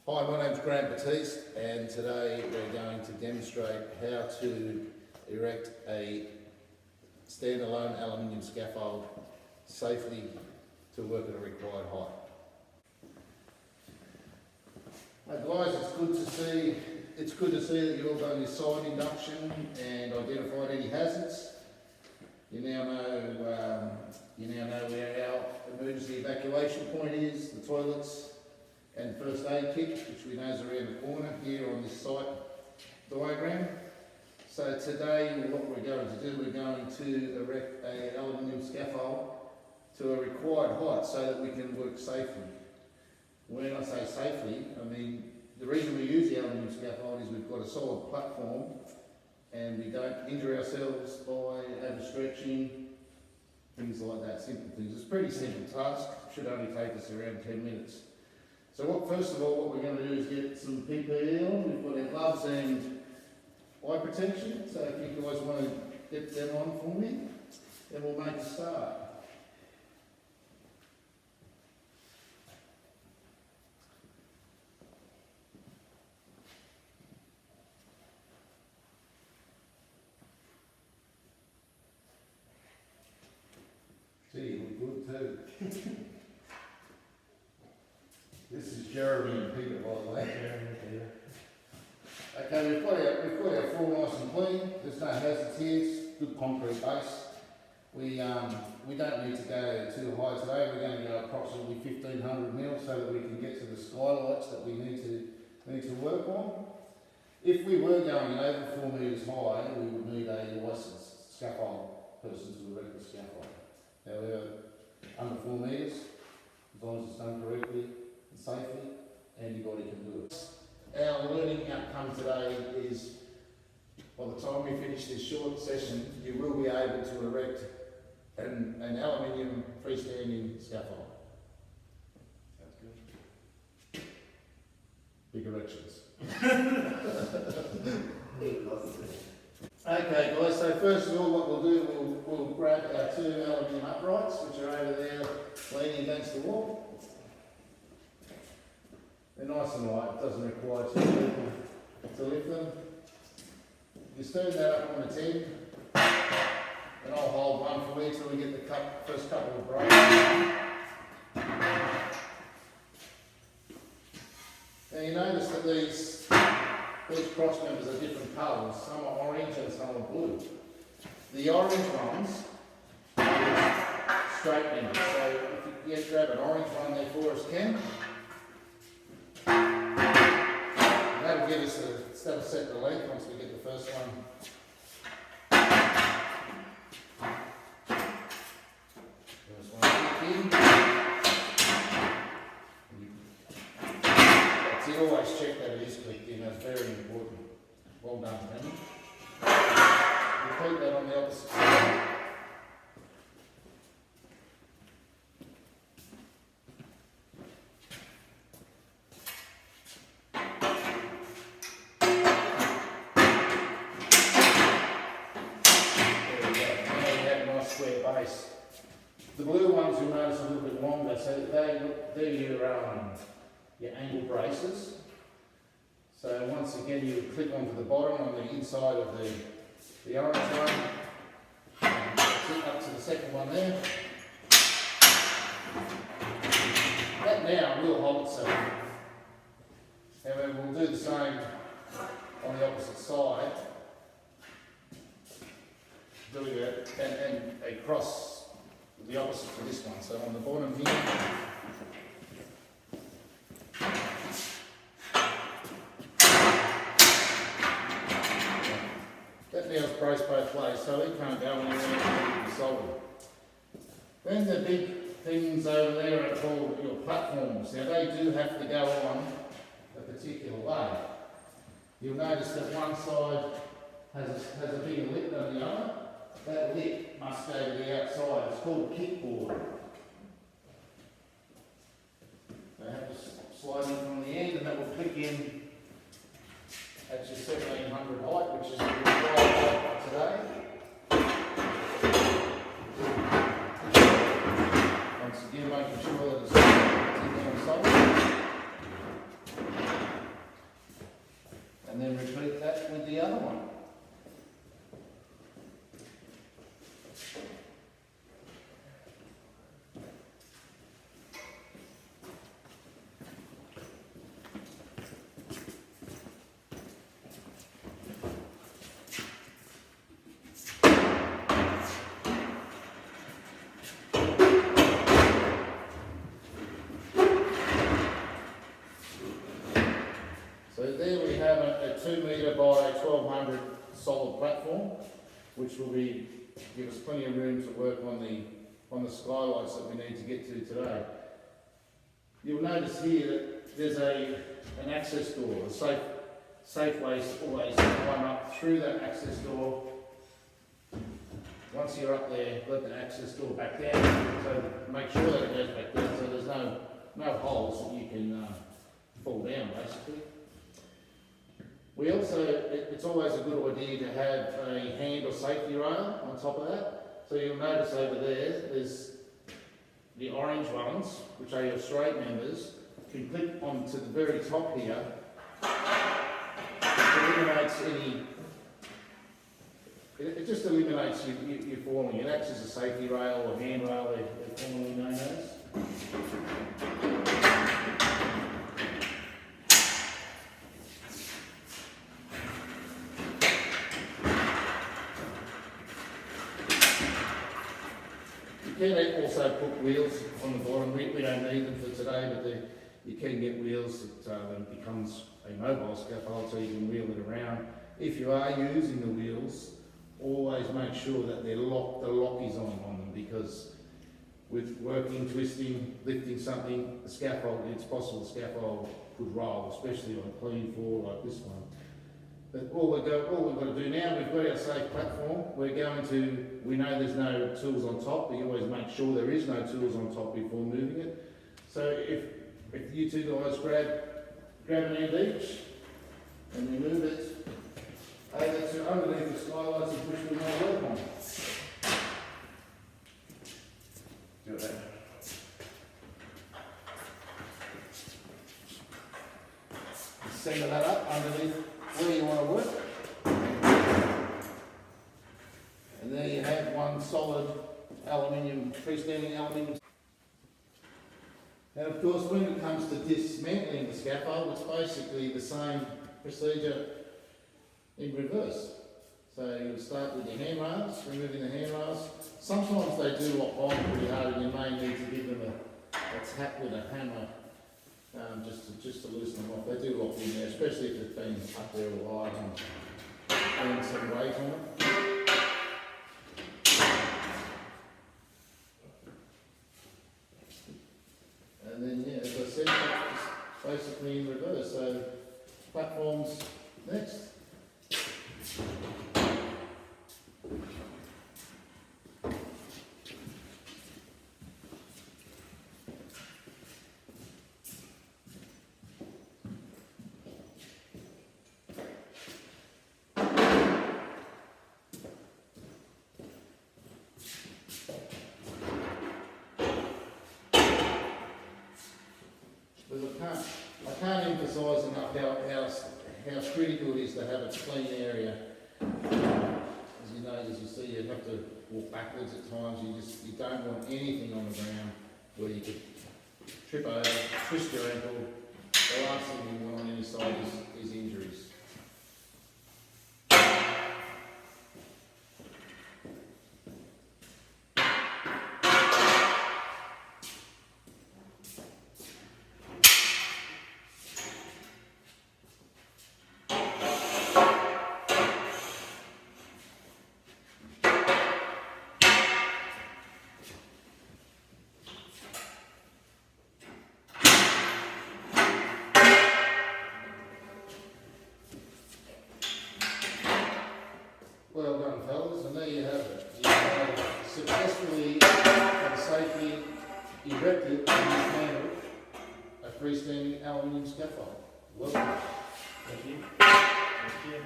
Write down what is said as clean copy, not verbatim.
Hi, my name's Grant Batiste, and today we're going to demonstrate how to erect a standalone aluminium scaffold safely to work at a required height. Guys, it's good to see that you've all done your site induction and identified any hazards. You now know where our emergency evacuation point is, the toilets and first aid kit, which we know is around the corner here on this site diagram. So today what we're going to do, we're going to erect an aluminium scaffold to a required height so that we can work safely. When I say safely, I mean the reason we use the aluminium scaffold is we've got a solid platform and we don't injure ourselves by overstretching, things like that, simple things. It's a pretty simple task, should only take us around 10 minutes. So first of all, what we're going to do is get some PPE on. We've got our gloves and eye protection, so if you guys want to get them on for me, then we'll make a start. Gee, you look good too. This is Jeremy and Peter, by the way. Okay, we've got our floor nice and clean. There's no hazards here. It's good concrete base. We don't need to go too high today. We're going to go approximately 1500 mil so that we can get to the skylights that we need to work on. If we were going over 4 metres high, we would need a licensed scaffold person to erect the scaffold. However, under 4 metres, as long as it's done correctly and safely, anybody can do it. Our learning outcome today is, by the time we finish this short session, you will be able to erect an aluminium freestanding scaffold. Sounds good. Big erections. Okay guys, so first of all what we'll do, we'll grab our 2 aluminium uprights, which are over there leaning against the wall. They're nice and light, it doesn't require 2 people to lift them. You stand that up on a 10, and I'll hold one for you till we get the first couple of breaks. Now you notice that these cross members are different colours, some are orange and some are blue. The orange ones are straight members, so if you grab an orange one there for us, Ken. That'll give us that'll set the length once we get the first one. First one in. That's it, always check that it is clicked in, that's very important. Well done, Penny. Repeat that on the opposite side. Square base. The blue ones you'll notice a little bit longer, so they're your angle braces. So once again you click onto the bottom on the inside of the orange one, and up to the second one there. That now will hold itself. However, we'll do the same on the opposite side. Doing it and across the opposite to this one. So on the bottom here, that nail's braced both ways, so it can't go anywhere solid. Then the big things over there are called your platforms. Now they do have to go on a particular way. You'll notice that one side has a bigger lip than the other. That lip must go to the outside. It's called a kickboard. They have to slide in from the end, and that will click in at your 1700 height, which is the required height for today. Once again, making sure that it's in there solid. and then repeat that with the other one. So there we have a 2 metre by 1200 solid platform, which will give us plenty of room to work on the skylights that we need to get to today. You'll notice here that there's an access door. A safe way is always to climb up through that access door. Once you're up there, let the access door back down. So make sure that it goes back down so there's no holes that you can fall down basically. We also, it's always a good idea to have a hand or safety rail on top of that. So you'll notice over there's the orange ones, which are your straight members. You can click onto the very top here. It just eliminates you falling. It acts as a safety rail or hand rail, they're commonly known as. You can also put wheels on the bottom. We don't need them for today, but you can get wheels that it becomes a mobile scaffold so you can wheel it around. If you are using the wheels, always make sure that they're locked, the lock is on them, because with working, twisting, lifting something, the scaffold, it's possible the scaffold could roll, especially on a clean floor like this one. But all we've got to do now, we've got our safe platform. We know there's no tools on top, but you always make sure there is no tools on top before moving it. So if you two guys grab an end each, and we move it over to underneath the skylights and push them all work on. Do that. Centre that up underneath where you want to work. And there you have one solid freestanding aluminium. And of course, when it comes to dismantling the scaffold, it's basically the same procedure in reverse. So you'll start with your handrails, removing the handrails. Sometimes they do lock on pretty hard and you may need to give them a tap with a hammer just to loosen them off. They do lock in there, especially if it's been up there a while and some weight on it. And then, yeah, as I said, it's basically in reverse. So platforms next. I can't emphasise enough how critical it is to have a clean area. As you see, you have to walk backwards at times. You don't want anything on the ground where you could trip over, twist your ankle. The last thing you want on any side is injuries. Well done, fellas, and there you have it. You have successfully and safely erected and dismantled a freestanding aluminium scaffold. Welcome. Thank you. Thank you.